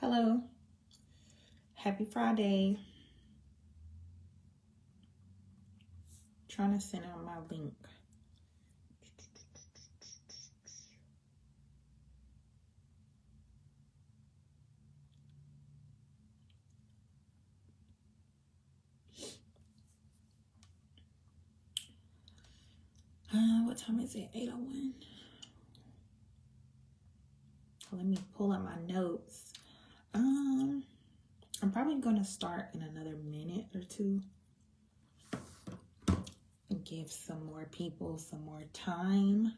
Hello. Happy Friday. Trying to send out my link. What time is it? 8:01. Let me pull up my notes. I'm probably going to start in another minute or two and give some more people some more time.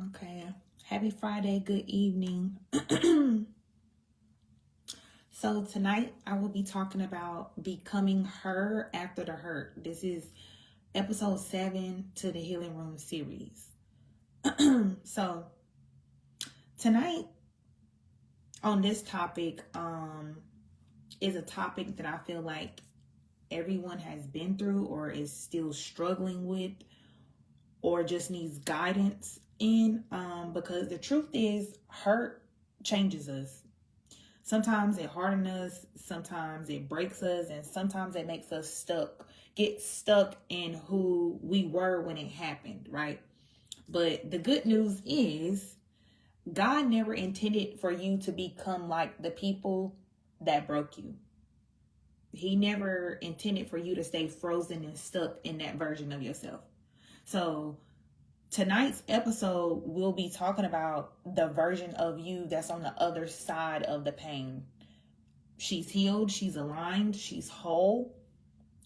Okay. Happy Friday. Good evening. So tonight I will be talking about becoming her after the hurt. This is episode 7 to the Healing Room series. So tonight on this topic is a topic that I feel like everyone has been through or is still struggling with or just needs guidance in, because the truth is hurt changes us. Sometimes it hardens us, sometimes it breaks us, and sometimes it makes us get stuck in who we were when it happened, right? But the good news is God never intended for you to become like the people that broke you. He never intended for you to stay frozen and stuck in that version of yourself. So tonight's episode, we'll be talking about the version of you that's on the other side of the pain. She's healed, she's aligned, she's whole,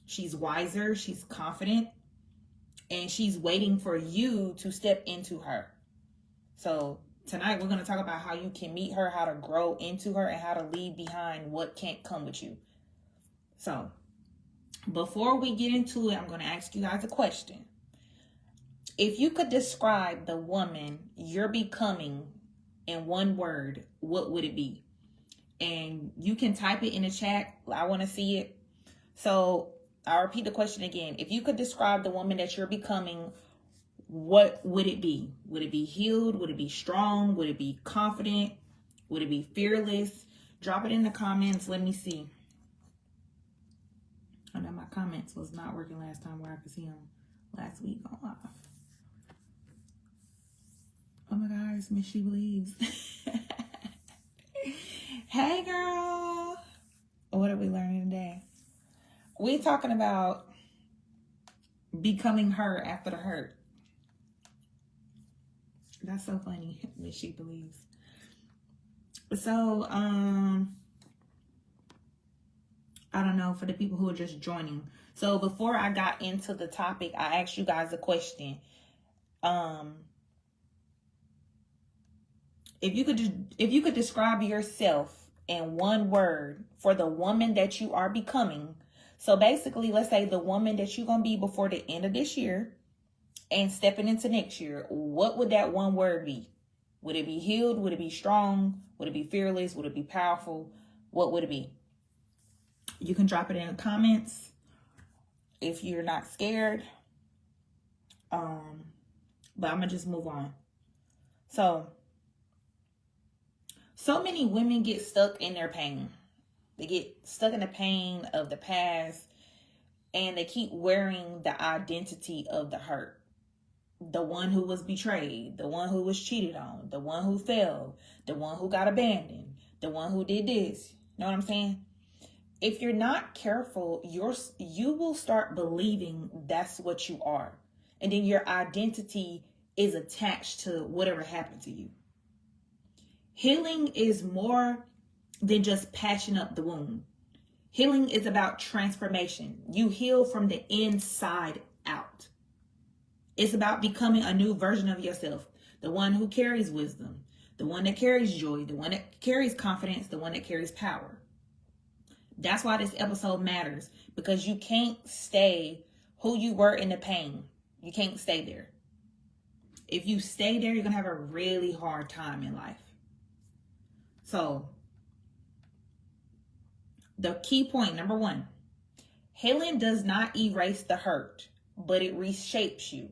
she's wiser, she's confident, and she's waiting for you to step into her. So tonight we're going to talk about how you can meet her, how to grow into her, and how to leave behind what can't come with you. So before we get into it, I'm going to ask you guys a question. If you could describe the woman you're becoming in one word, what would it be? And you can type it in the chat. I want to see it. So I'll repeat the question again. If you could describe the woman that you're becoming, what would it be? Would it be healed? Would it be strong? Would it be confident? Would it be fearless? Drop it in the comments. Let me see. I know my comments was not working last time where I could see them last week on live. Oh my gosh, Miss She Believes. Hey girl. What are we learning today? We talking about becoming her after the hurt. That's so funny, Miss She Believes. So, I don't know, for the people who are just joining. So before I got into the topic, I asked you guys a question. If you could describe yourself in one word for the woman that you are becoming. So basically, let's say the woman that you're going to be before the end of this year and stepping into next year, what would that one word be? Would it be healed? Would it be strong? Would it be fearless? Would it be powerful? What would it be? You can drop it in the comments if you're not scared. But I'm going to just move on. So many women get stuck in their pain. They get stuck in the pain of the past, and they keep wearing the identity of the hurt. The one who was betrayed, the one who was cheated on, the one who failed, the one who got abandoned, the one who did this. You know what I'm saying? If you're not careful, you will start believing that's what you are. And then your identity is attached to whatever happened to you. Healing is more than just patching up the wound. Healing is about transformation. You heal from the inside out. It's about becoming a new version of yourself. The one who carries wisdom, the one that carries joy, the one that carries confidence, the one that carries power. That's why this episode matters, because you can't stay who you were in the pain. You can't stay there. If you stay there, you're going to have a really hard time in life. So, the key point, number 1, healing does not erase the hurt, but it reshapes you.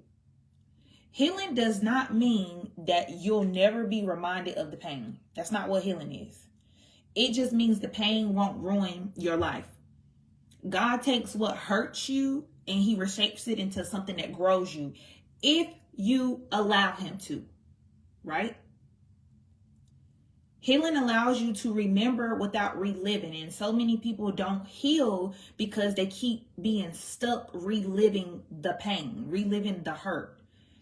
Healing does not mean that you'll never be reminded of the pain. That's not what healing is. It just means the pain won't ruin your life. God takes what hurts you and he reshapes it into something that grows you if you allow him to, right? Healing allows you to remember without reliving. And so many people don't heal because they keep being stuck reliving the pain, reliving the hurt.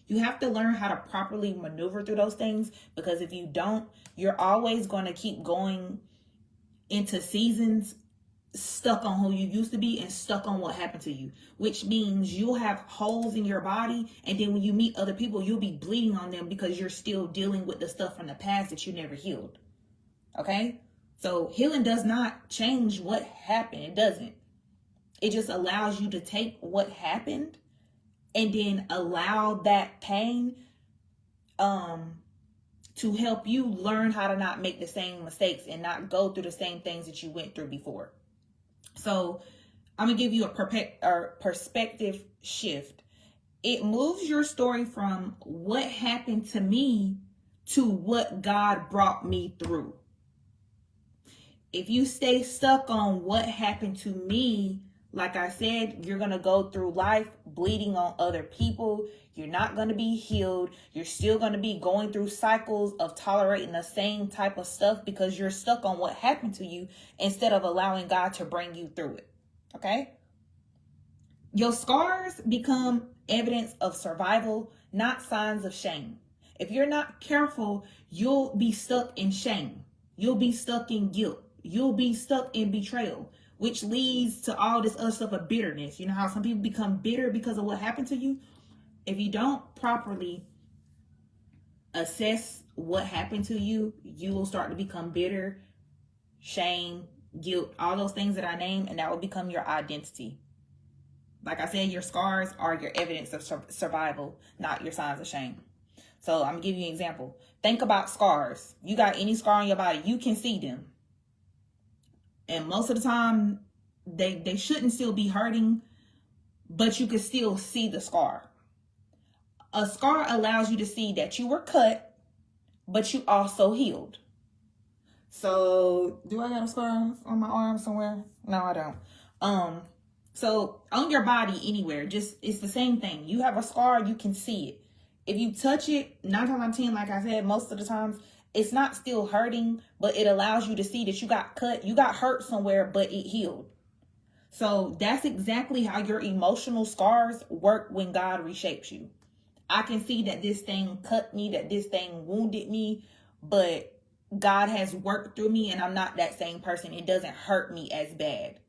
You have to learn how to properly maneuver through those things, because if you don't, you're always going to keep going into seasons stuck on who you used to be and stuck on what happened to you, which means you'll have holes in your body. And then when you meet other people, you'll be bleeding on them because you're still dealing with the stuff from the past that you never healed. Okay, so healing does not change what happened. It doesn't. It just allows you to take what happened and then allow that pain to help you learn how to not make the same mistakes and not go through the same things that you went through before. So I'm going to give you a perspective shift. It moves your story from what happened to me to what God brought me through. If you stay stuck on what happened to me, like I said, you're going to go through life bleeding on other people. You're not going to be healed. You're still going to be going through cycles of tolerating the same type of stuff because you're stuck on what happened to you instead of allowing God to bring you through it. Okay? Your scars become evidence of survival, not signs of shame. If you're not careful, you'll be stuck in shame. You'll be stuck in guilt. You'll be stuck in betrayal, which leads to all this other stuff of bitterness. You know how some people become bitter because of what happened to you? If you don't properly assess what happened to you, you will start to become bitter, shame, guilt, all those things that I named, and that will become your identity. Like I said, your scars are your evidence of survival, not your signs of shame. So I'm going to give you an example. Think about scars. You got any scar on your body, you can see them. And most of the time, they shouldn't still be hurting, but you can still see the scar. A scar allows you to see that you were cut, but you also healed. So, do I got a scar on my arm somewhere? No, I don't. So on your body anywhere, just it's the same thing. You have a scar, you can see it. If you touch it, 9 times out of 10, like I said, most of the times, it's not still hurting, but it allows you to see that you got cut, you got hurt somewhere, but it healed. So that's exactly how your emotional scars work when God reshapes you. I can see that this thing cut me, that this thing wounded me, but God has worked through me and I'm not that same person. It doesn't hurt me as bad.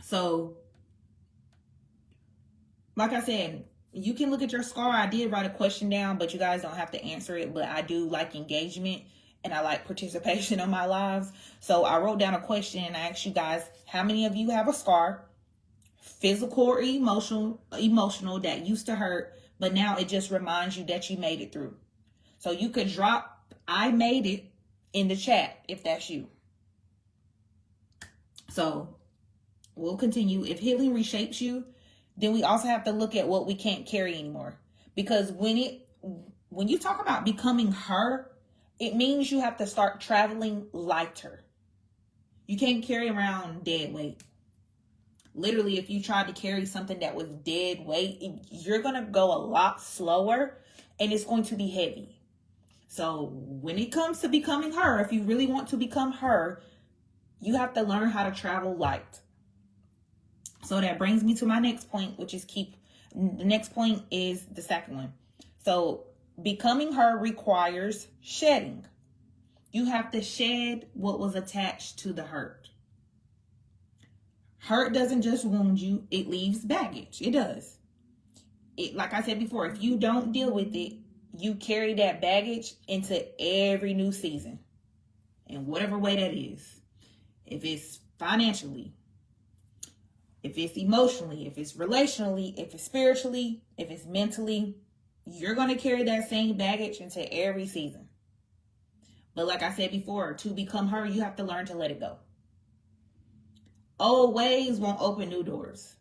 So, like I said, you can look at your scar. I did write a question down, but you guys don't have to answer it. But I do like engagement and I like participation on my lives. So I wrote down a question and I asked you guys, how many of you have a scar, physical or emotional that used to hurt, but now it just reminds you that you made it through? So you could drop "I made it" in the chat if that's you. So we'll continue. If healing reshapes you, then we also have to look at what we can't carry anymore. Because when you talk about becoming her, it means you have to start traveling lighter. You can't carry around dead weight. Literally, if you tried to carry something that was dead weight, you're going to go a lot slower and it's going to be heavy. So when it comes to becoming her, if you really want to become her, you have to learn how to travel light. So that brings me to my next point, which is the next point is the second one. So becoming her requires shedding. You have to shed what was attached to the hurt. Hurt doesn't just wound you, it leaves baggage. It does. Like I said before, if you don't deal with it, you carry that baggage into every new season. In whatever way that is. If it's financially, if it's emotionally, if it's relationally, if it's spiritually, if it's mentally, you're going to carry that same baggage into every season. But like I said before, to become her, you have to learn to let it go. Old ways won't open new doors.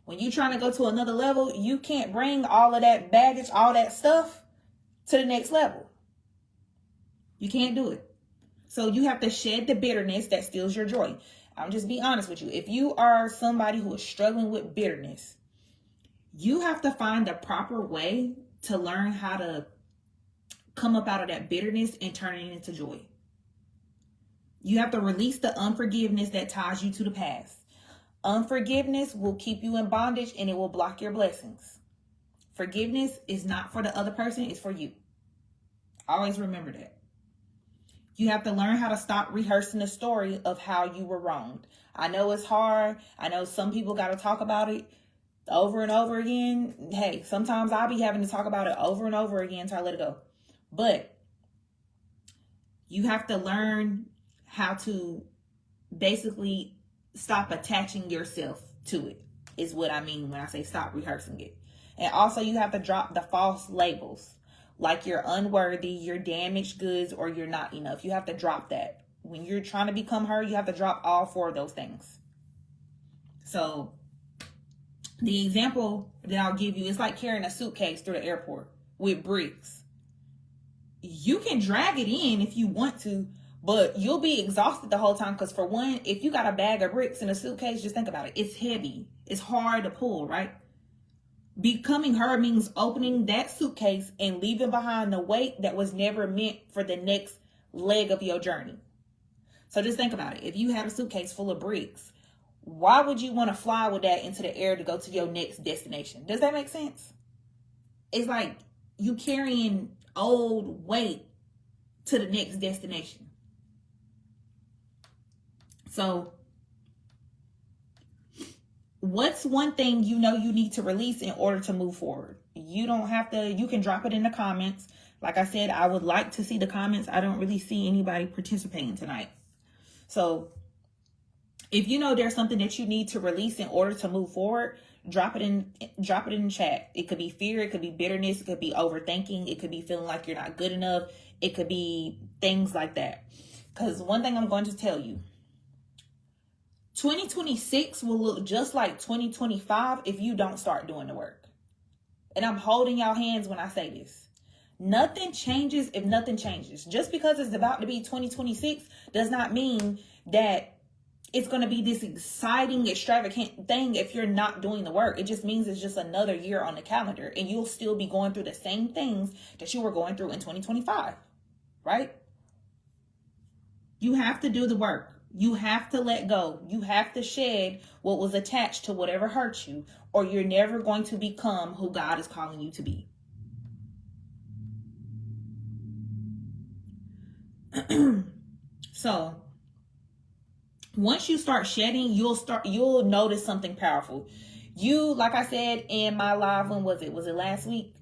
When you're trying to go to another level, you can't bring all of that baggage, all that stuff to the next level. You can't do it. So you have to shed the bitterness that steals your joy. I'll just be honest with you. If you are somebody who is struggling with bitterness, you have to find the proper way to learn how to come up out of that bitterness and turn it into joy. You have to release the unforgiveness that ties you to the past. Unforgiveness will keep you in bondage and it will block your blessings. Forgiveness is not for the other person, it's for you. Always remember that. You have to learn how to stop rehearsing the story of how you were wronged. I know it's hard. I know some people got to talk about it over and over again. Hey, sometimes I'll be having to talk about it over and over again until I let it go. But you have to learn how to basically stop attaching yourself to it, is what I mean when I say stop rehearsing it. And also you have to drop the false labels, like you're unworthy, you're damaged goods, or you're not enough. You have to drop that. When you're trying to become her, you have to drop all 4 of those things. So the example that I'll give you is like carrying a suitcase through the airport with bricks. You can drag it in if you want to, but you'll be exhausted the whole time. Because for one, if you got a bag of bricks in a suitcase, just think about it. It's heavy. It's hard to pull, right? Becoming her means opening that suitcase and leaving behind the weight that was never meant for the next leg of your journey. So just think about it. If you had a suitcase full of bricks, why would you want to fly with that into the air to go to your next destination? Does that make sense? It's like you carrying old weight to the next destination. So what's one thing you know you need to release in order to move forward? You don't have to, you can drop it in the comments. Like I said, I would like to see the comments. I don't really see anybody participating tonight. So if you know there's something that you need to release in order to move forward, drop it in the chat. It could be fear, it could be bitterness, it could be overthinking, it could be feeling like you're not good enough, it could be things like that. Because one thing I'm going to tell you, 2026 will look just like 2025 if you don't start doing the work. And I'm holding y'all hands when I say this. Nothing changes if nothing changes. Just because it's about to be 2026 does not mean that it's going to be this exciting, extravagant thing if you're not doing the work. It just means it's just another year on the calendar and you'll still be going through the same things that you were going through in 2025, right? You have to do the work. You have to let go. You have to shed what was attached to whatever hurt you, or you're never going to become who God is calling you to be. So once you start shedding, you'll notice something powerful. You, like I said in my live, when was it last week?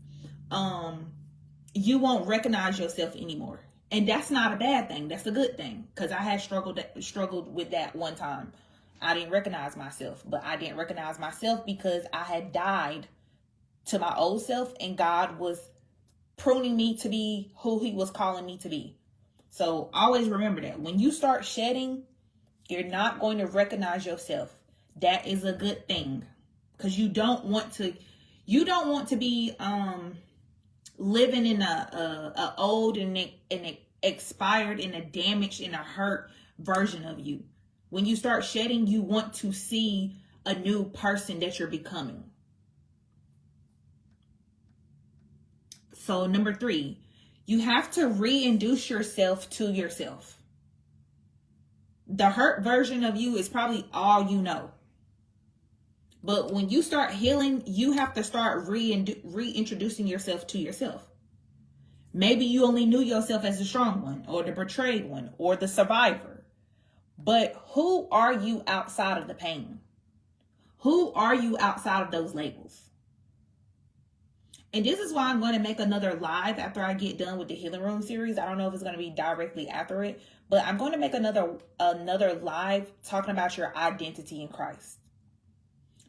You won't recognize yourself anymore. And that's not a bad thing. That's a good thing. Because I had struggled with that one time. I didn't recognize myself. But I didn't recognize myself because I had died to my old self. And God was pruning me to be who he was calling me to be. So always remember that. When you start shedding, you're not going to recognize yourself. That is a good thing. Because you don't want to be living in a old and expired and a damaged and a hurt version of you. When you start shedding, you want to see a new person that you're becoming. So number 3, you have to reintroduce yourself to yourself. The hurt version of you is probably all you know. But when you start healing, you have to start reintroducing yourself to yourself. Maybe you only knew yourself as the strong one or the betrayed one or the survivor. But who are you outside of the pain? Who are you outside of those labels? And this is why I'm going to make another live after I get done with the Healing Room series. I don't know if it's going to be directly after it, but I'm going to make another live talking about your identity in Christ.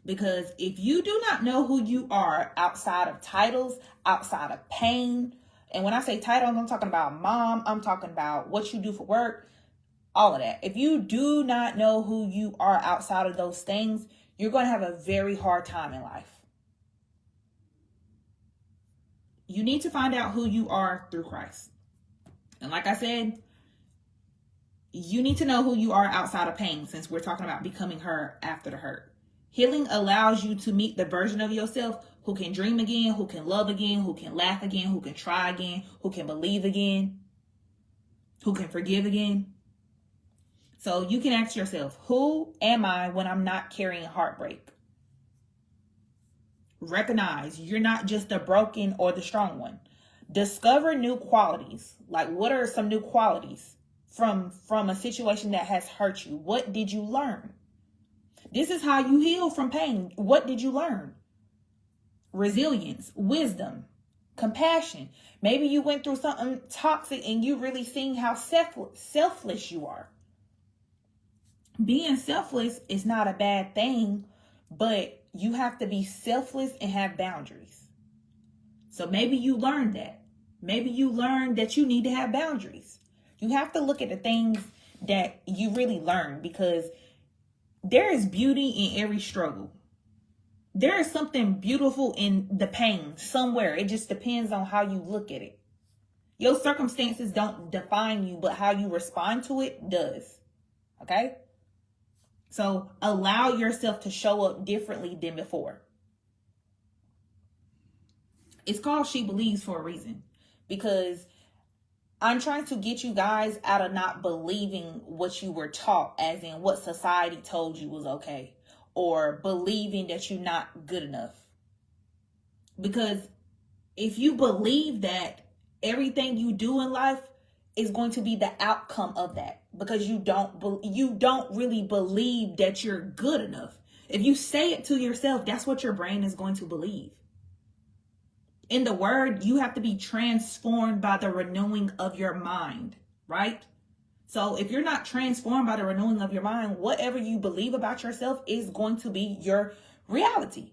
Because if you do not know who you are outside of titles, outside of pain, and when I say titles, I'm talking about mom, I'm talking about what you do for work, all of that. If you do not know who you are outside of those things, you're going to have a very hard time in life. You need to find out who you are through Christ. And like I said, you need to know who you are outside of pain, since we're talking about becoming her after the hurt. Healing allows you to meet the version of yourself who can dream again, who can love again, who can laugh again, who can try again, who can believe again, who can forgive again. So you can ask yourself, who am I when I'm not carrying heartbreak? Recognize you're not just the broken or the strong one. Discover new qualities. Like, what are some new qualities from a situation that has hurt you? What did you learn? This is how you heal from pain. What did you learn? Resilience, wisdom, compassion. Maybe you went through something toxic and you really seen how selfless you are. Being selfless is not a bad thing, but you have to be selfless and have boundaries. So maybe you learned that. Maybe you learned that you need to have boundaries. You have to look at the things that you really learn, because there is beauty in every struggle. There is something beautiful in the pain somewhere. It just depends on how you look at it. Your circumstances don't define you, but how you respond to it does. Okay? So allow yourself to show up differently than before. It's called She Believes for a reason, because I'm trying to get you guys out of not believing what you were taught, as in what society told you was okay, or believing that you're not good enough. Because if you believe that, everything you do in life is going to be the outcome of that, because you don't really believe that you're good enough. If you say it to yourself, that's what your brain is going to believe. In the word, you have to be transformed by the renewing of your mind, right? So if you're not transformed by the renewing of your mind, whatever you believe about yourself is going to be your reality.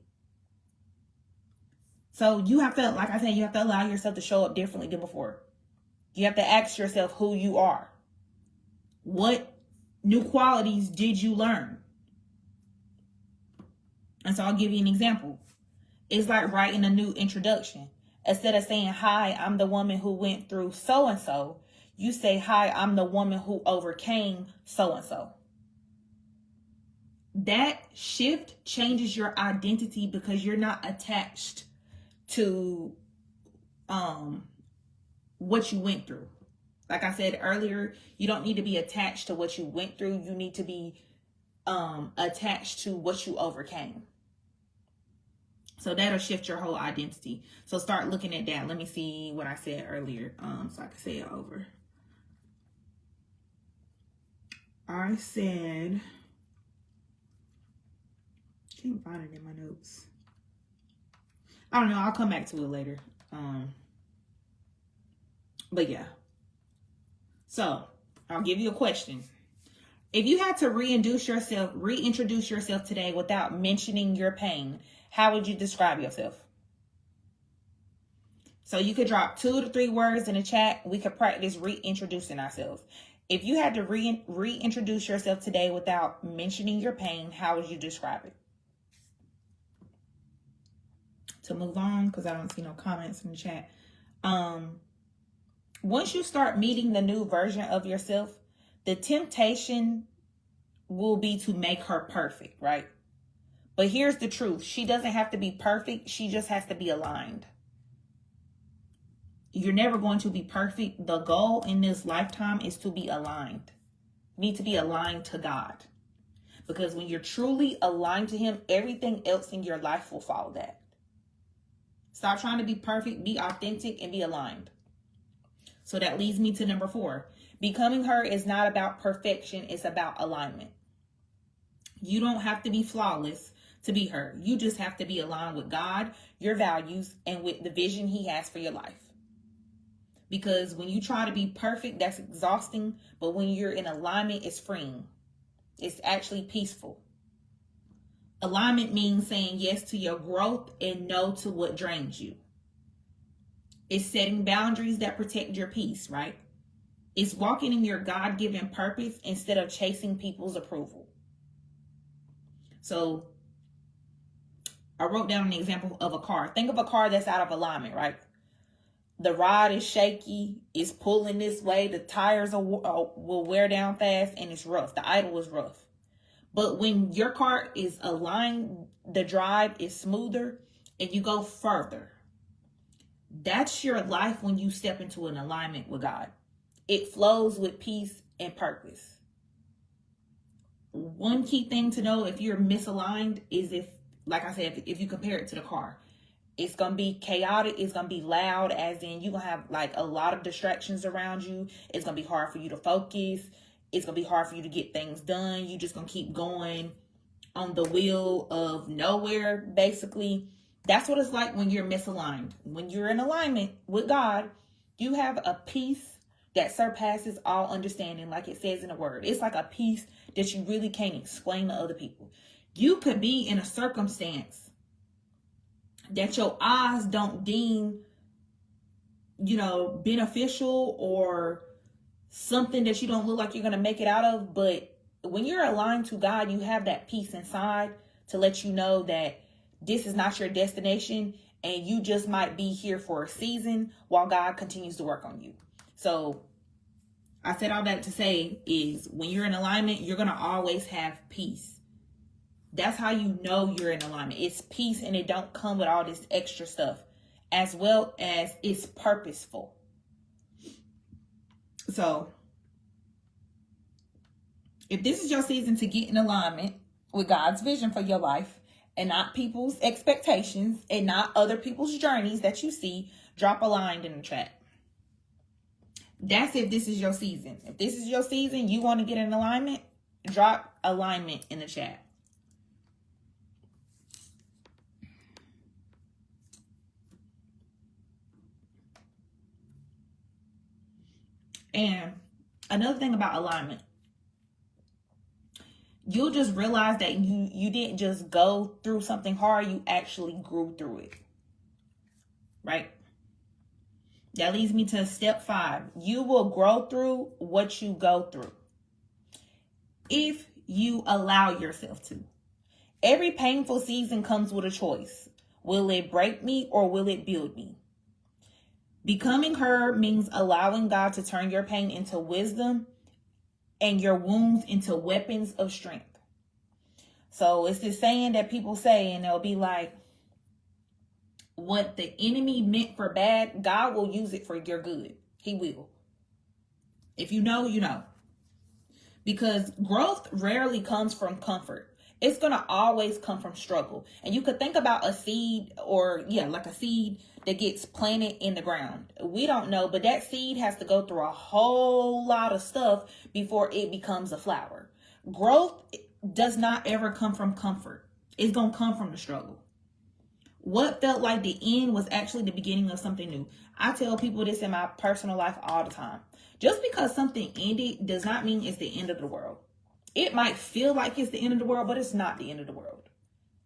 So you have to, like I said, you have to allow yourself to show up differently than before. You have to ask yourself who you are. What new qualities did you learn? And so I'll give you an example. It's like writing a new introduction. Instead of saying, hi, I'm the woman who went through so-and-so, you say, hi, I'm the woman who overcame so-and-so. That shift changes your identity, because you're not attached to what you went through. Like I said earlier, you don't need to be attached to what you went through. You need to be attached to what you overcame. So that'll shift your whole identity. So start looking at that. Let me see what I said earlier, so I can say it over. I said, can't find it in my notes. I don't know. I'll come back to it later. But yeah. So I'll give you a question. If you had to reintroduce yourself today without mentioning your pain, how would you describe yourself? So you could drop 2 to 3 words in the chat. We could practice reintroducing ourselves. If you had to reintroduce yourself today without mentioning your pain, how would you describe it? To move on, because I don't see no comments in the chat. Once you start meeting the new version of yourself, the temptation will be to make her perfect, right? But here's the truth. She doesn't have to be perfect. She just has to be aligned. You're never going to be perfect. The goal in this lifetime is to be aligned. You need to be aligned to God. Because when you're truly aligned to Him, everything else in your life will follow that. Stop trying to be perfect. Be authentic and be aligned. So that leads me to number 4. Becoming her is not about perfection. It's about alignment. You don't have to be flawless to be her. You just have to be aligned with God, your values, and with the vision He has for your life. Because when you try to be perfect, that's exhausting. But when you're in alignment, it's freeing. It's actually peaceful. Alignment means saying yes to your growth and no to what drains you. It's setting boundaries that protect your peace, right? It's walking in your God-given purpose instead of chasing people's approval. So I wrote down an example of a car. Think of a car that's out of alignment, right? The rod is shaky, it's pulling this way, the tires will wear down fast, and it's rough. The idle is rough. But when your car is aligned, the drive is smoother, and you go further. That's your life when you step into an alignment with God. It flows with peace and purpose. One key thing to know if you're misaligned is if, like I said, if you compare it to the car, it's going to be chaotic. It's going to be loud, as in you're going to have like a lot of distractions around you. It's going to be hard for you to focus. It's going to be hard for you to get things done. You just going to keep going on the wheel of nowhere, basically. That's what it's like when you're misaligned. When you're in alignment with God, you have a peace that surpasses all understanding, like it says in the word. It's like a peace that you really can't explain to other people. You could be in a circumstance that your eyes don't deem, beneficial, or something that you don't look like you're going to make it out of. But when you're aligned to God, you have that peace inside to let you know that this is not your destination, and you just might be here for a season while God continues to work on you. So I said all that to say is when you're in alignment, you're going to always have peace. That's how you know you're in alignment. It's peace, and it don't come with all this extra stuff, as well as it's purposeful. So if this is your season to get in alignment with God's vision for your life, and not people's expectations, and not other people's journeys that you see, drop a line in the chat. That's if this is your season. If this is your season, you want to get in alignment, drop alignment in the chat. And another thing about alignment, you'll just realize that you didn't just go through something hard, you actually grew through it. Right? That leads me to step 5. You will grow through what you go through, if you allow yourself to. Every painful season comes with a choice. Will it break me or will it build me? Becoming her means allowing God to turn your pain into wisdom and your wounds into weapons of strength. So it's this saying that people say, and they'll be like, what the enemy meant for bad, God will use it for your good. He will. If you know, you know. Because growth rarely comes from comfort. It's going to always come from struggle. And you could think about a seed, like a seed that gets planted in the ground. We don't know, but that seed has to go through a whole lot of stuff before it becomes a flower. Growth does not ever come from comfort. It's going to come from the struggle. What felt like the end was actually the beginning of something new. I tell people this in my personal life all the time. Just because something ended does not mean it's the end of the world. It might feel like it's the end of the world, but it's not the end of the world.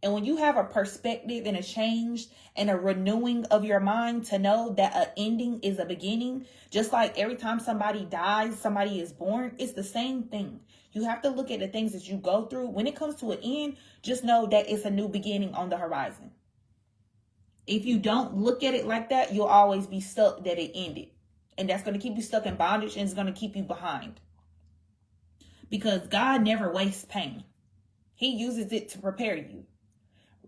And when you have a perspective and a change and a renewing of your mind to know that an ending is a beginning, just like every time somebody dies, somebody is born, it's the same thing. You have to look at the things that you go through. When it comes to an end, just know that it's a new beginning on the horizon. If you don't look at it like that, you'll always be stuck that it ended. And that's going to keep you stuck in bondage, and it's going to keep you behind. Because God never wastes pain. He uses it to prepare you.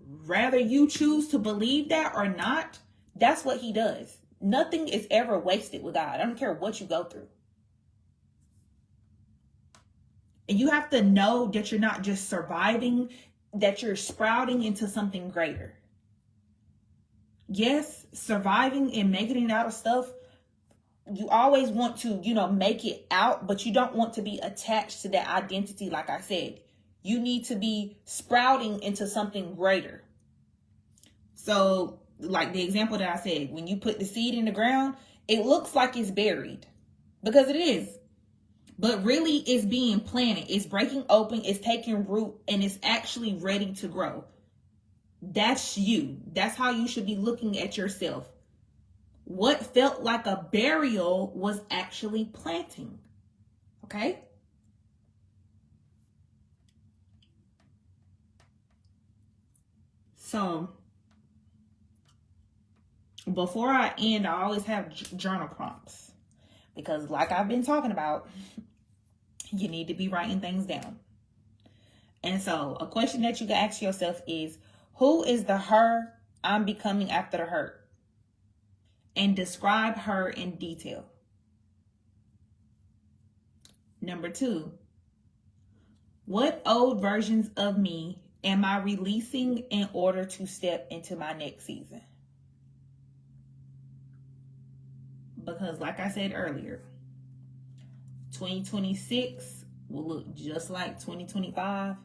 Rather you choose to believe that or not, that's what he does. Nothing is ever wasted with God. I don't care what you go through. And you have to know that you're not just surviving, that you're sprouting into something greater. Yes, surviving and making it out of stuff, you always want to, make it out, but you don't want to be attached to that identity. Like I said, you need to be sprouting into something greater. So like the example that I said, when you put the seed in the ground, it looks like it's buried because it is, but really it's being planted. It's breaking open. It's taking root, and it's actually ready to grow. That's you. That's how you should be looking at yourself. What felt like a burial was actually planting. Okay? So Before I end, I always have journal prompts because, like I've been talking about, you need to be writing things down. And so a question that you can ask yourself is, who is the her I'm becoming after the hurt? And describe her in detail. Number 2, what old versions of me am I releasing in order to step into my next season? Because like I said earlier, 2026 will look just like 2025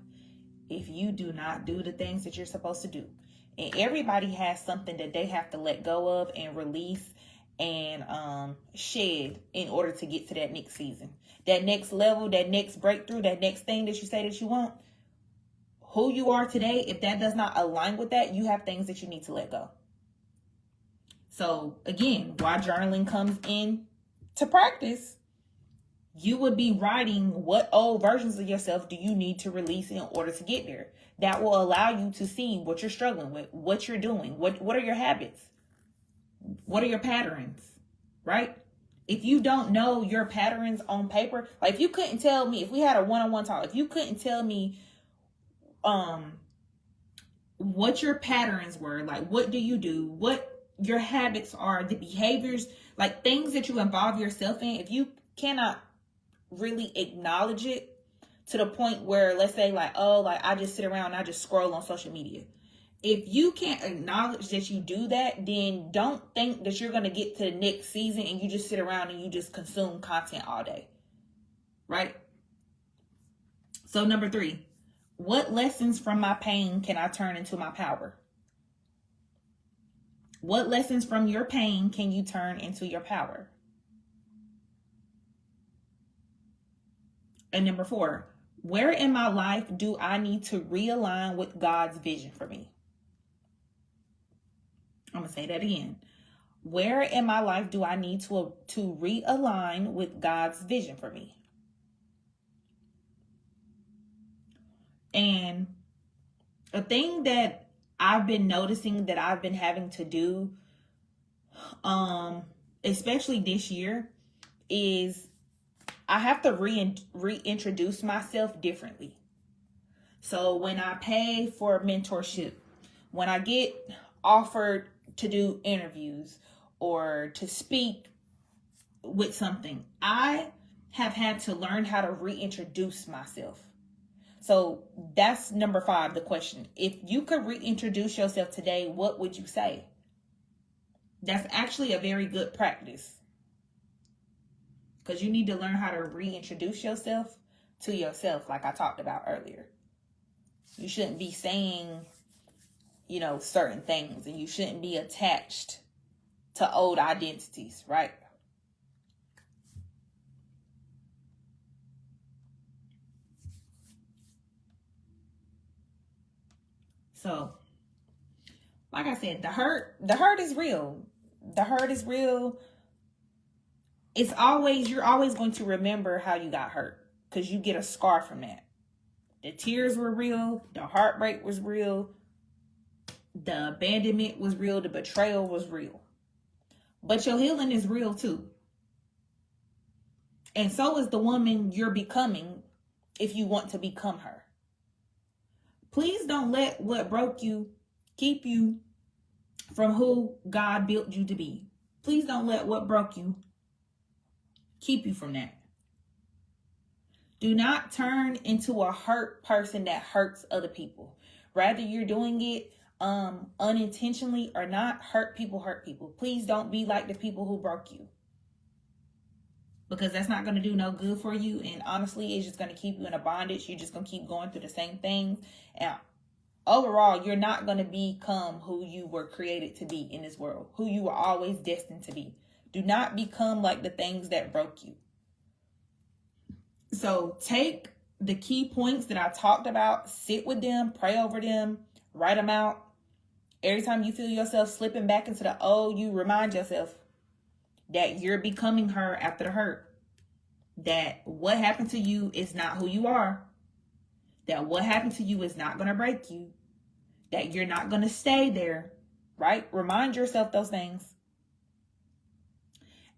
if you do not do the things that you're supposed to do. And everybody has something that they have to let go of and release and shed in order to get to that next season, that next level, that next breakthrough, that next thing that you say that you want. Who you are today, if that does not align with that, you have things that you need to let go. So again, why journaling comes in to practice, you would be writing what old versions of yourself do you need to release in order to get there. That will allow you to see what you're struggling with, what you're doing, what are your habits, what are your patterns, right? If you don't know your patterns on paper, like if you couldn't tell me, if we had a one-on-one talk, if you couldn't tell me what your patterns were, like what do you do, what your habits are, the behaviors, like things that you involve yourself in, if you cannot really acknowledge it to the point where, let's say like, oh, like I just sit around and I just scroll on social media. If you can't acknowledge that you do that, then don't think that you're going to get to the next season and you just sit around and you just consume content all day, right? So number 3, what lessons from my pain can I turn into my power? What lessons from your pain can you turn into your power? And number 4, where in my life do I need to realign with God's vision for me? I'm going to say that again. Where in my life do I need to realign with God's vision for me? And a thing that I've been noticing that I've been having to do, especially this year, is I have to reintroduce myself differently. So when I pay for mentorship, when I get offered to do interviews or to speak with something, I have had to learn how to reintroduce myself. So that's number 5, the question. If you could reintroduce yourself today, what would you say? That's actually a very good practice, because you need to learn how to reintroduce yourself to yourself, like I talked about earlier. You shouldn't be saying, certain things, and you shouldn't be attached to old identities, right? So, like I said, the hurt is real. The hurt is real. You're always going to remember how you got hurt, because you get a scar from that. The tears were real. The heartbreak was real. The abandonment was real. The betrayal was real. But your healing is real too. And so is the woman you're becoming, if you want to become her. Please don't let what broke you keep you from who God built you to be. Please don't let what broke you keep you from that. Do not turn into a hurt person that hurts other people. Rather, you're doing it unintentionally or not. Hurt people. Please don't be like the people who broke you, because that's not going to do no good for you. And honestly, it's just going to keep you in a bondage. You're just going to keep going through the same things. And overall, you're not going to become who you were created to be in this world, who you were always destined to be. Do not become like the things that broke you. So take the key points that I talked about, sit with them, pray over them, write them out. Every time you feel yourself slipping back into the old, you remind yourself that you're becoming her after the hurt. That what happened to you is not who you are. That what happened to you is not going to break you. That you're not going to stay there. right? Remind yourself those things.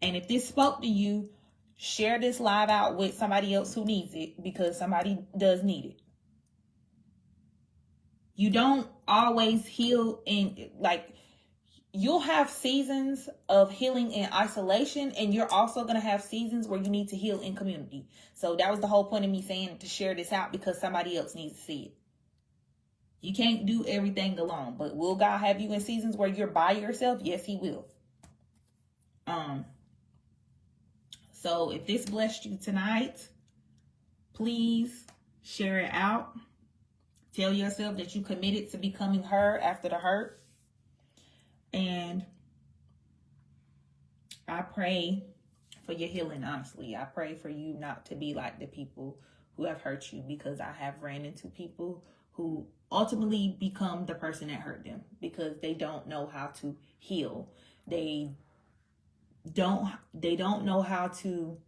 And if this spoke to you, share this live out with somebody else who needs it, because somebody does need it. You don't always heal in, like, you'll have seasons of healing in isolation, and you're also going to have seasons where you need to heal in community. So that was the whole point of me saying to share this out, because somebody else needs to see it. You can't do everything alone, but will God have you in seasons where you're by yourself? Yes, he will. So if this blessed you tonight, please share it out. Tell yourself that you committed to becoming her after the hurt. And I pray for your healing, honestly. I pray for you not to be like the people who have hurt you, because I have ran into people who ultimately become the person that hurt them because they don't know how to heal. They don't know how to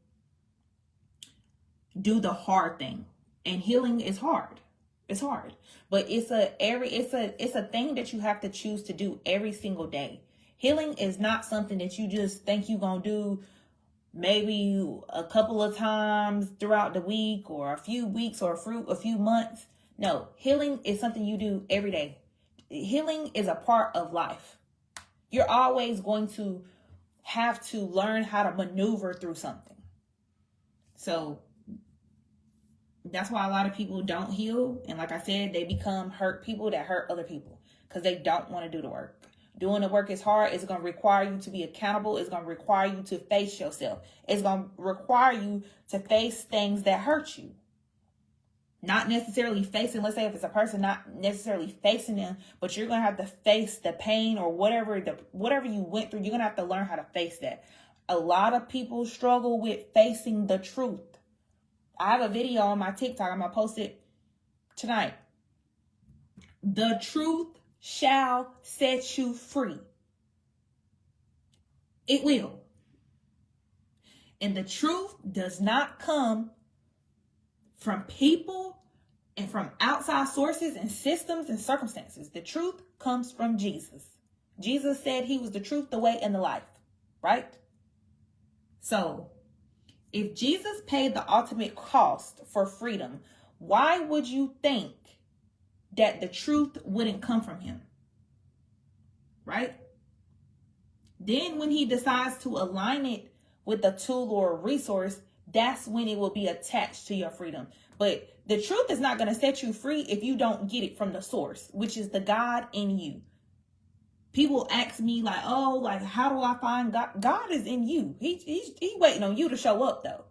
do the hard thing. And healing is hard. It's hard, but it's a thing that you have to choose to do every single day. Healing is not something that you just think you're going to do maybe a couple of times throughout the week, or a few weeks, or a few months. No, healing is something you do every day. Healing is a part of life. You're always going to have to learn how to maneuver through something. So that's why a lot of people don't heal. And like I said, they become hurt people that hurt other people because they don't want to do the work. Doing the work is hard. It's going to require you to be accountable. It's going to require you to face yourself. It's going to require you to face things that hurt you. Not necessarily facing, let's say if it's a person, not necessarily facing them, but you're going to have to face the pain or whatever you went through. You're going to have to learn how to face that. A lot of people struggle with facing the truth. I have a video on my TikTok. I'm going to post it tonight. The truth shall set you free. It will. And the truth does not come from people and from outside sources and systems and circumstances. The truth comes from Jesus. Jesus said he was the truth, the way, and the life. Right? So, if Jesus paid the ultimate cost for freedom, why would you think that the truth wouldn't come from him? Right? Then when he decides to align it with a tool or a resource, that's when it will be attached to your freedom. But the truth is not going to set you free if you don't get it from the source, which is the God in you. People ask me like, oh, like, how do I find God? God is in you. He's waiting on you to show up, though.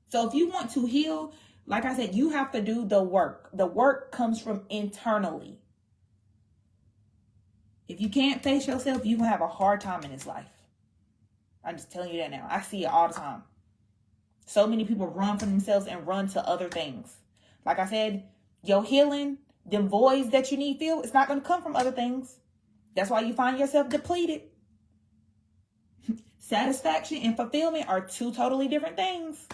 So if you want to heal, like I said, you have to do the work. The work comes from internally. If you can't face yourself, you're going to have a hard time in this life. I'm just telling you that now. I see it all the time. So many people run from themselves and run to other things. Like I said, your healing, them voids that you need filled, it's not going to come from other things. That's why you find yourself depleted. Satisfaction and fulfillment are two totally different things.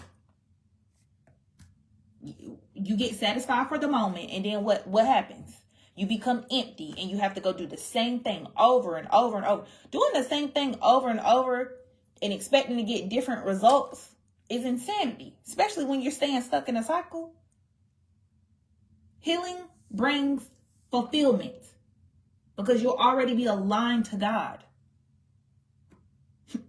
You get satisfied for the moment, and then what happens? You become empty, and you have to go do the same thing over and over and over. Doing the same thing over and over and expecting to get different results is insanity, especially when you're staying stuck in a cycle. Healing brings fulfillment because you'll already be aligned to God.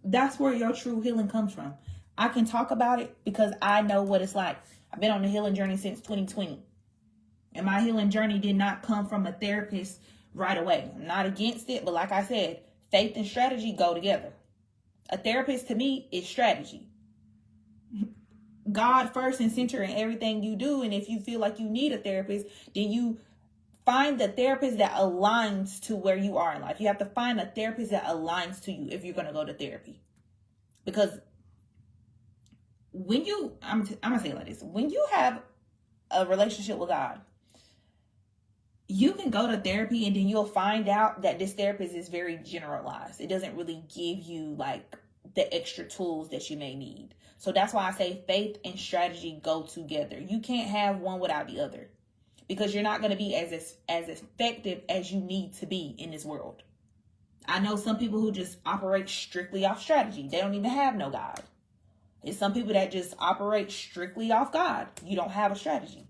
That's where your true healing comes from. I can talk about it because I know what it's like. I've been on the healing journey since 2020. And my healing journey did not come from a therapist right away. I'm not against it, but like I said, faith and strategy go together. A therapist to me is strategy. God first and center in everything you do. And if you feel like you need a therapist, then you find the therapist that aligns to where you are in life. You have to find a therapist that aligns to you if you're going to go to therapy. Because when I'm going to say it like this. When you have a relationship with God, you can go to therapy and then you'll find out that this therapist is very generalized. It doesn't really give you like the extra tools that you may need. So that's why I say faith and strategy go together. You can't have one without the other because you're not going to be as effective as you need to be in this world. I know some people who just operate strictly off strategy. They don't even have no God. It's some people that just operate strictly off God. You don't have a strategy.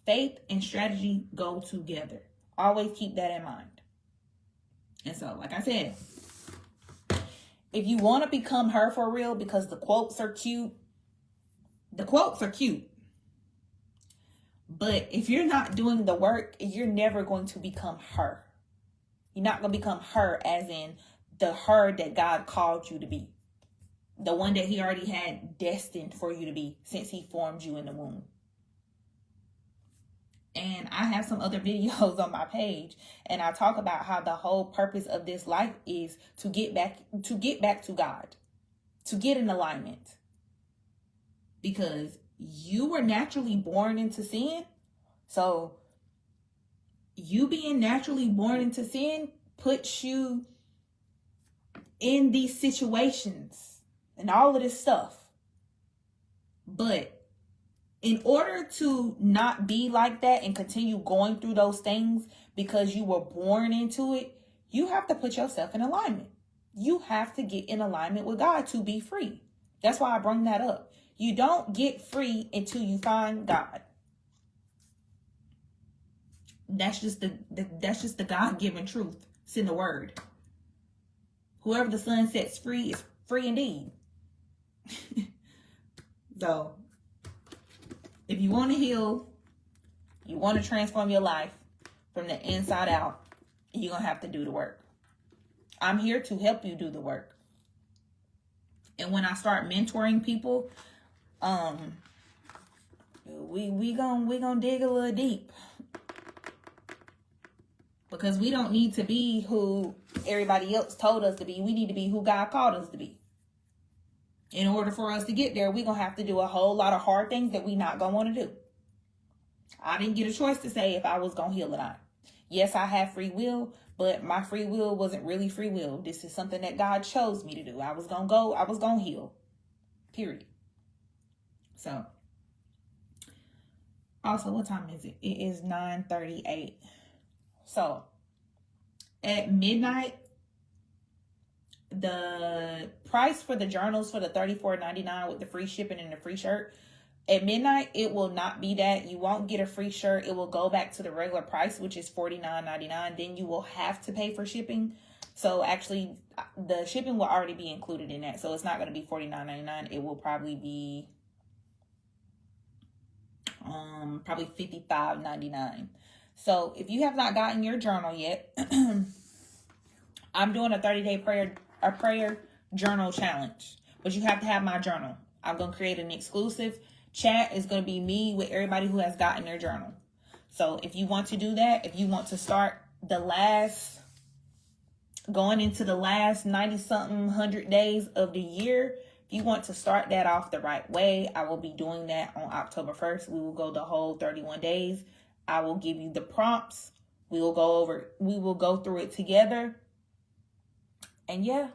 Faith and strategy go together. Always keep that in mind. And so, like I said, if you want to become her for real, because the quotes are cute. But if you're not doing the work, you're never going to become her. You're not going to become her as in the her that God called you to be. The one that he already had destined for you to be since he formed you in the womb. And I have some other videos on my page, and I talk about how the whole purpose of this life is to get back to God, to get in alignment. Because you were naturally born into sin. So you being naturally born into sin puts you in these situations and all of this stuff. But in order to not be like that and continue going through those things because you were born into it, you have to put yourself in alignment. You have to get in alignment with God to be free. That's why I bring that up. You don't get free until you find God. That's just the God-given truth. It's in the word. Whoever the Son sets free is free indeed. So, if you want to heal, you want to transform your life from the inside out, you're going to have to do the work. I'm here to help you do the work. And when I start mentoring people, we gonna dig a little deep. Because we don't need to be who everybody else told us to be. We need to be who God called us to be. In order for us to get there, we're going to have to do a whole lot of hard things that we're not going to want to do. I didn't get a choice to say if I was going to heal or not. Yes, I have free will, but my free will wasn't really free will. This is something that God chose me to do. I was going to heal. Period. So, also, what time is it? It is 9:38. So, at midnight, the price for the journals for the $34.99 with the free shipping and the free shirt, at midnight, it will not be that. You won't get a free shirt. It will go back to the regular price, which is $49.99. Then you will have to pay for shipping. So, actually, the shipping will already be included in that. So, it's not going to be $49.99. It will probably be probably $55.99. So if you have not gotten your journal yet, I'm doing a 30-day prayer journal challenge. But you have to have my journal. I'm going to create an exclusive chat. It's going to be me with everybody who has gotten their journal. So if you want to do that, if you want to start going into the last 90-something, 100 days of the year, if you want to start that off the right way, I will be doing that on October 1st. We will go the whole 31 days. I will give you the prompts. We will go through it together. And yeah,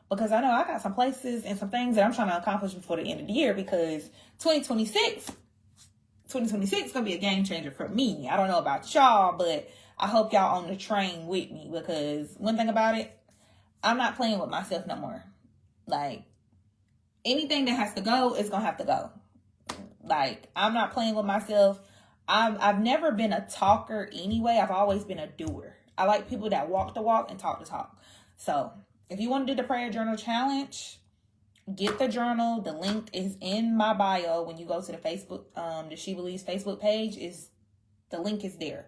because I know I got some places and some things that I'm trying to accomplish before the end of the year, because 2026 is going to be a game changer for me. I don't know about y'all, but I hope y'all on the train with me, because one thing about it, I'm not playing with myself no more. Like, anything that has to go is going to have to go. Like, I'm not playing with myself. I've never been a talker anyway. I've always been a doer. I like people that walk the walk and talk the talk. So if you want to do the prayer journal challenge, get the journal. The link is in my bio. When you go to the Facebook, the She Believes Facebook page, the link is there.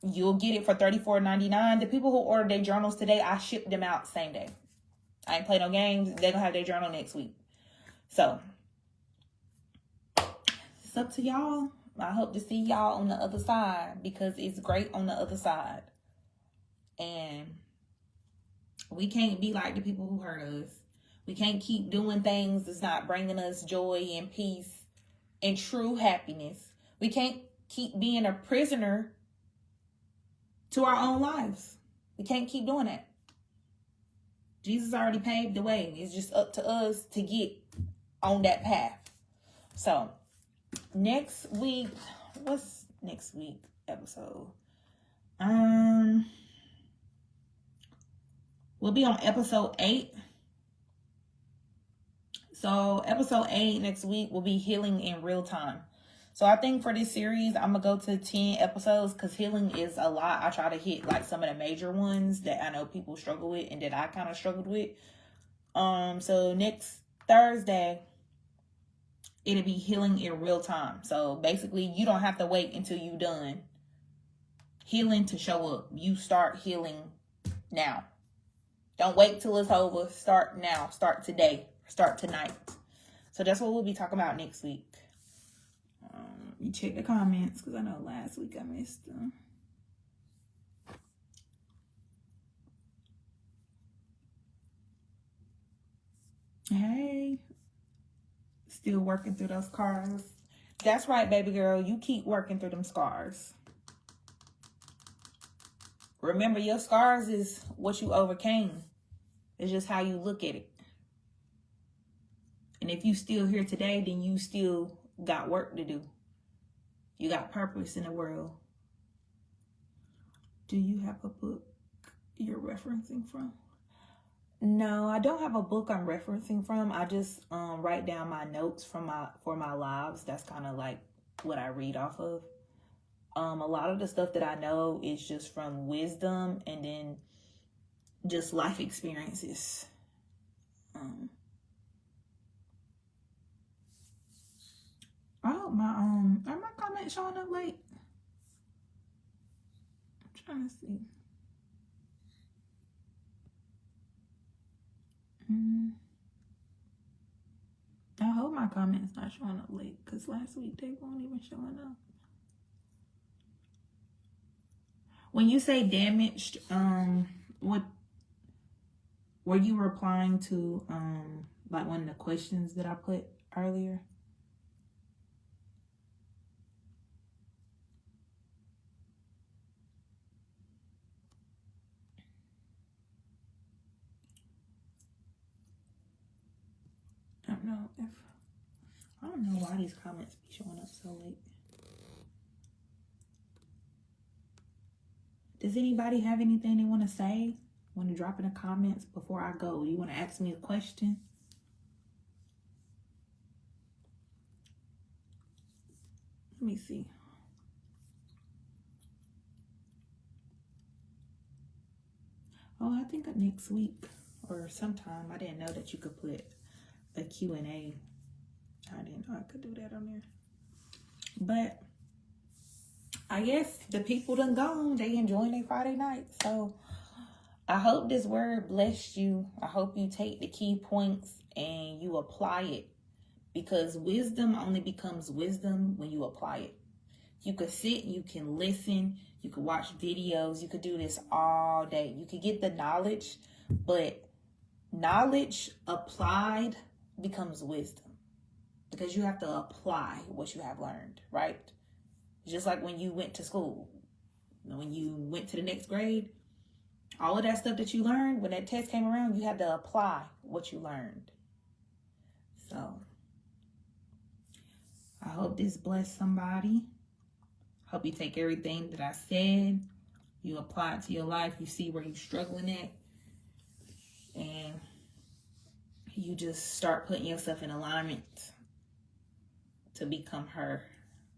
You'll get it for $34.99. The people who ordered their journals today, I shipped them out same day. I ain't play no games. They're gonna have their journal next week. So it's up to y'all. I hope to see y'all on the other side, because it's great on the other side. And we can't be like the people who hurt us. We can't keep doing things that's not bringing us joy and peace and true happiness. We can't keep being a prisoner to our own lives. We can't keep doing that. Jesus already paved the way. It's just up to us to get on that path. So, next week, what's next week episode? We'll be on episode 8. So episode 8 next week will be healing in real time. So I think for this series, I'm going to go to 10 episodes because healing is a lot. I try to hit like some of the major ones that I know people struggle with and that I kind of struggled with. So next Thursday, it'll be healing in real time. So basically, you don't have to wait until you're done healing to show up. You start healing now. Don't wait till it's over. Start now. Start today. Start tonight. So that's what we'll be talking about next week. You check the comments because I know last week I missed them. Hey. Still working through those scars. That's right, baby girl. You keep working through them scars. Remember, your scars is what you overcame. It's just how you look at it. And if you still here today, then you still got work to do. You got purpose in the world. Do you have a book you're referencing from? No, I don't have a book I'm referencing from. I just write down my notes for my lives. That's kind of like what I read off of. A lot of the stuff that I know is just from wisdom and then just life experiences. Oh, are my comments showing up late? I'm trying to see. I hope my comments not showing up late because last week they weren't even showing up. When you say damaged, what were you replying to? Like one of the questions that I put earlier. I don't know why these comments be showing up so late. Does anybody have anything they want to say? Want to drop in the comments before I go? You want to ask me a question? Let me see. Oh, I think next week or sometime. I didn't know that you could put a Q&A. I didn't know I could do that on there. But I guess the people done gone. They enjoying their Friday night. So I hope this word blessed you. I hope you take the key points and you apply it. Because wisdom only becomes wisdom when you apply it. You could sit, you can listen, you could watch videos, you could do this all day. You could get the knowledge, but knowledge applied becomes wisdom. Because you have to apply what you have learned, right? Just like when you went to school. When you went to the next grade, all of that stuff that you learned, when that test came around, you had to apply what you learned. So, I hope this blessed somebody. Hope you take everything that I said, you apply it to your life, you see where you're struggling at, and you just start putting yourself in alignment to become her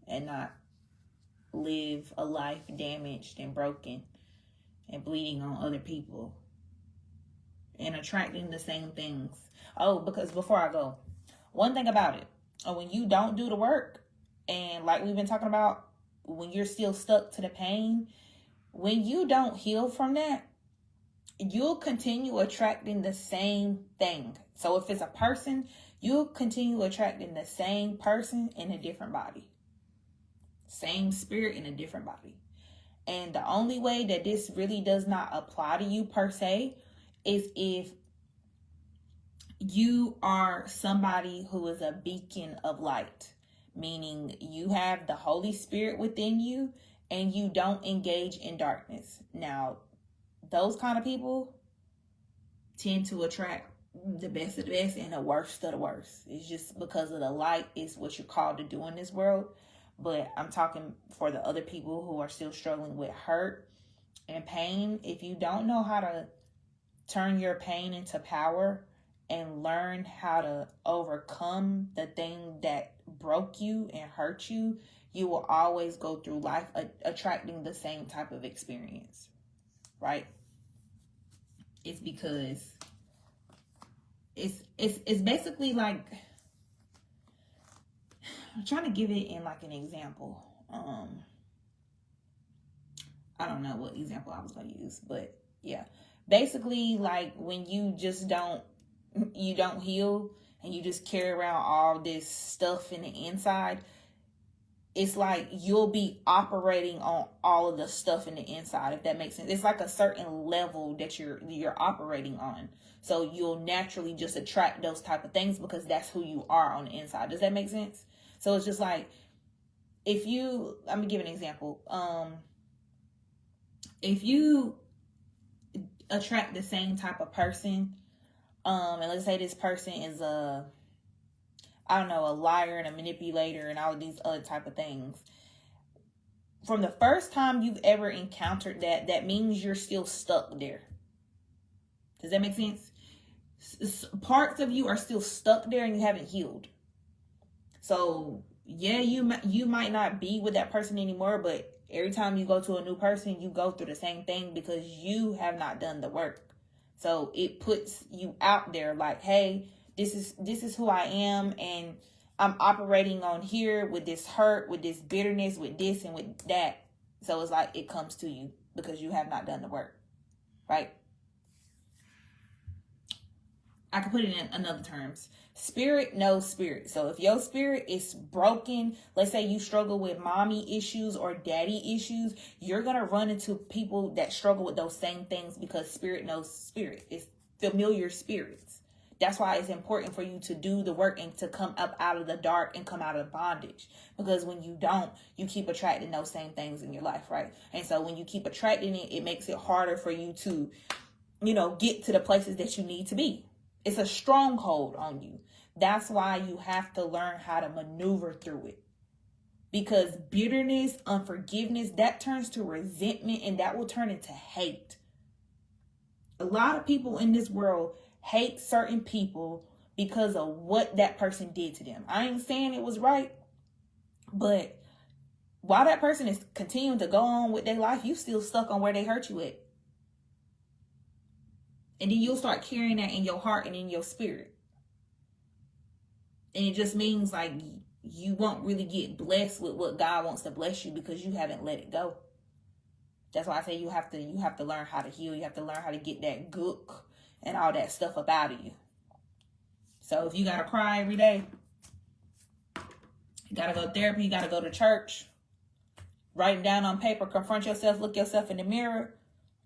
and not live a life damaged and broken and bleeding on other people and attracting the same things. Oh, because before I go, one thing about it, when you don't do the work, and like we've been talking about, when you're still stuck to the pain, when you don't heal from that, you'll continue attracting the same thing. So if it's a person, you'll continue attracting the same person in a different body. Same spirit in a different body. And the only way that this really does not apply to you per se is if you are somebody who is a beacon of light. Meaning you have the Holy Spirit within you and you don't engage in darkness. Now, those kind of people tend to attract the best of the best and the worst of the worst. It's just because of the light is what you're called to do in this world. But I'm talking for the other people who are still struggling with hurt and pain. If you don't know how to turn your pain into power and learn how to overcome the thing that broke you and hurt you, you will always go through life attracting the same type of experience, right? It's because it's basically like, I'm trying to give it in like an example. I don't know what example I was going to use, but yeah, basically like when you don't heal and you just carry around all this stuff in the inside, it's like you'll be operating on all of the stuff in the inside, if that makes sense. It's like a certain level that you're operating on. So you'll naturally just attract those type of things because that's who you are on the inside. Does that make sense? So it's just like, let me give an example. If you attract the same type of person, and let's say this person is a liar and a manipulator and all these other type of things. From the first time you've ever encountered that means you're still stuck there. Does that make sense? Parts of you are still stuck there and you haven't healed. So yeah, you might not be with that person anymore, but every time you go to a new person, you go through the same thing because you have not done the work. So it puts you out there like, hey, this is who I am, and I'm operating on here with this hurt, with this bitterness, with this and with that. So it's like it comes to you because you have not done the work, right? I can put it in another terms. Spirit knows spirit. So if your spirit is broken, let's say you struggle with mommy issues or daddy issues, you're going to run into people that struggle with those same things because spirit knows spirit. It's familiar spirits. That's why it's important for you to do the work and to come up out of the dark and come out of bondage. Because when you don't, you keep attracting those same things in your life, right? And so when you keep attracting it, it makes it harder for you to, get to the places that you need to be. It's a stronghold on you. That's why you have to learn how to maneuver through it. Because bitterness, unforgiveness, that turns to resentment and that will turn into hate. A lot of people in this world hate certain people because of what that person did to them. I ain't saying it was right, but while that person is continuing to go on with their life, you still stuck on where they hurt you at. And then you'll start carrying that in your heart and in your spirit. And it just means like you won't really get blessed with what God wants to bless you because you haven't let it go. That's why I say you have to learn how to heal. You have to learn how to get that gook and all that stuff up out of you. So if you got to cry every day, you got to go to therapy, you got to go to church, write it down on paper, confront yourself, look yourself in the mirror.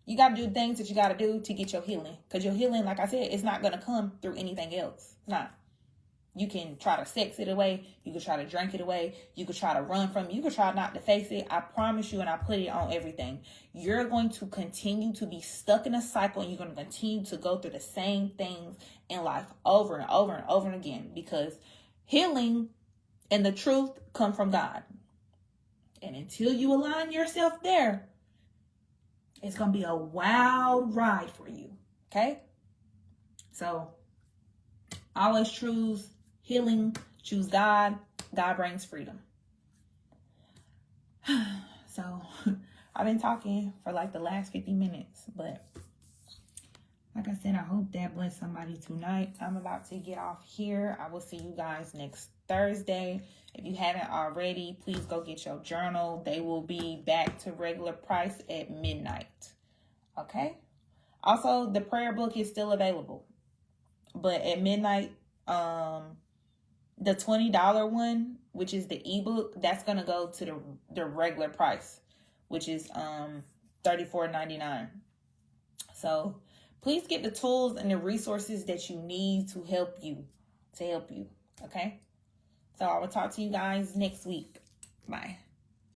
You got to do things that you got to do to get your healing. Because your healing, like I said, it's not going to come through anything else. It's not. You can try to sex it away. You can try to drink it away. You can try to run from it. You can try not to face it. I promise you, and I put it on everything. You're going to continue to be stuck in a cycle, and you're going to continue to go through the same things in life over and over and over and again. Because healing and the truth come from God. And until you align yourself there, it's going to be a wild ride for you. Okay? So, always choose healing. Choose God. God brings freedom. So, I've been talking for like the last 50 minutes. But, like I said, I hope that blessed somebody tonight. I'm about to get off here. I will see you guys next Thursday. If you haven't already, please go get your journal. They will be back to regular price at midnight. Okay? Also, the prayer book is still available. But at midnight, the $20 one, which is the ebook, that's going to go to the regular price, which is $34.99. So, please get the tools and the resources that you need to help you. Okay? So I will talk to you guys next week. Bye.